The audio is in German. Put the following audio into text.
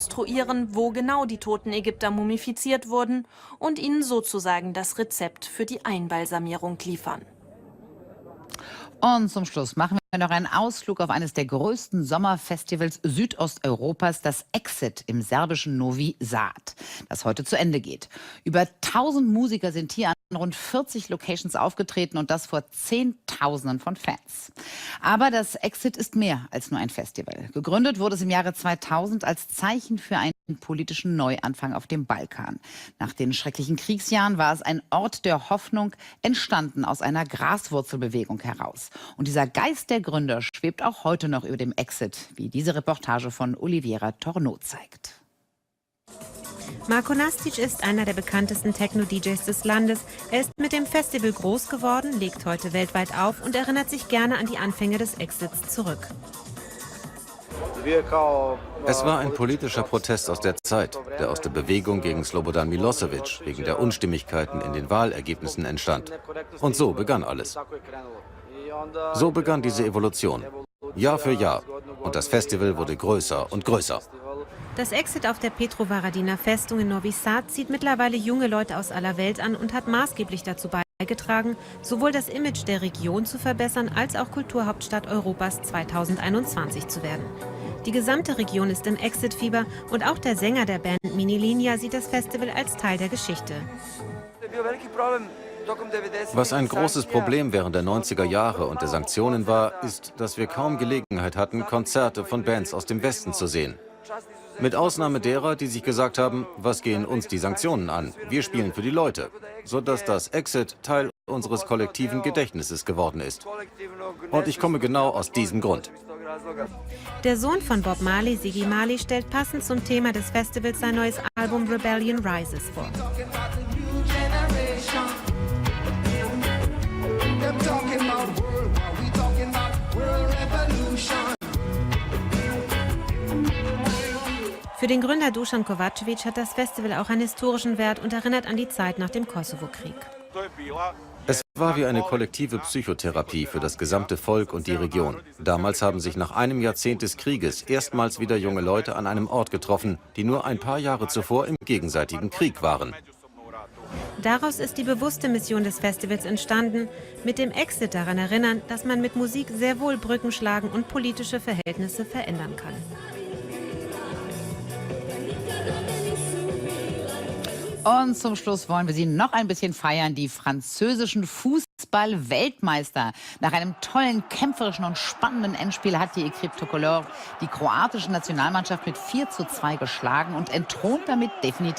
rekonstruieren, wo genau die toten Ägypter mumifiziert wurden und ihnen sozusagen das Rezept für die Einbalsamierung liefern. Und zum Schluss machen wir noch einen Ausflug auf eines der größten Sommerfestivals Südosteuropas, das Exit im serbischen Novi Sad, das heute zu Ende geht. Über 1000 Musiker sind hier an rund 40 Locations aufgetreten und das vor Zehntausenden von Fans. Aber das Exit ist mehr als nur ein Festival. Gegründet wurde es im Jahre 2000 als Zeichen für einen politischen Neuanfang auf dem Balkan. Nach den schrecklichen Kriegsjahren war es ein Ort der Hoffnung, entstanden aus einer Graswurzelbewegung heraus. Und dieser Geist der Gründer schwebt auch heute noch über dem Exit, wie diese Reportage von Oliviera Tornot zeigt. Marko Nastic ist einer der bekanntesten Techno-DJs des Landes. Er ist mit dem Festival groß geworden, legt heute weltweit auf und erinnert sich gerne an die Anfänge des Exits zurück. Es war ein politischer Protest aus der Zeit, der aus der Bewegung gegen Slobodan Milosevic wegen der Unstimmigkeiten in den Wahlergebnissen entstand. Und so begann alles. So begann diese Evolution, Jahr für Jahr. Und das Festival wurde größer und größer. Das Exit auf der Petrovaradina Festung in Novi Sad zieht mittlerweile junge Leute aus aller Welt an und hat maßgeblich dazu beigetragen, sowohl das Image der Region zu verbessern, als auch Kulturhauptstadt Europas 2021 zu werden. Die gesamte Region ist im Exit-Fieber und auch der Sänger der Band Minilinia sieht das Festival als Teil der Geschichte. Was ein großes Problem während der 90er Jahre und der Sanktionen war, ist, dass wir kaum Gelegenheit hatten, Konzerte von Bands aus dem Westen zu sehen. Mit Ausnahme derer, die sich gesagt haben, was gehen uns die Sanktionen an? Wir spielen für die Leute, sodass das Exit Teil unseres kollektiven Gedächtnisses geworden ist. Und ich komme genau aus diesem Grund. Der Sohn von Bob Marley, Ziggy Marley, stellt passend zum Thema des Festivals sein neues Album Rebellion Rises vor. Für den Gründer Dusan Kovačević hat das Festival auch einen historischen Wert und erinnert an die Zeit nach dem Kosovo-Krieg. Es war wie eine kollektive Psychotherapie für das gesamte Volk und die Region. Damals haben sich nach einem Jahrzehnt des Krieges erstmals wieder junge Leute an einem Ort getroffen, die nur ein paar Jahre zuvor im gegenseitigen Krieg waren. Daraus ist die bewusste Mission des Festivals entstanden, mit dem Exit daran erinnern, dass man mit Musik sehr wohl Brücken schlagen und politische Verhältnisse verändern kann. Und zum Schluss wollen wir Sie noch ein bisschen feiern. Die französischen Fußball-Weltmeister. Nach einem tollen, kämpferischen und spannenden Endspiel hat die Équipe Tricolore die kroatische Nationalmannschaft mit 4:2 geschlagen und entthront damit definitiv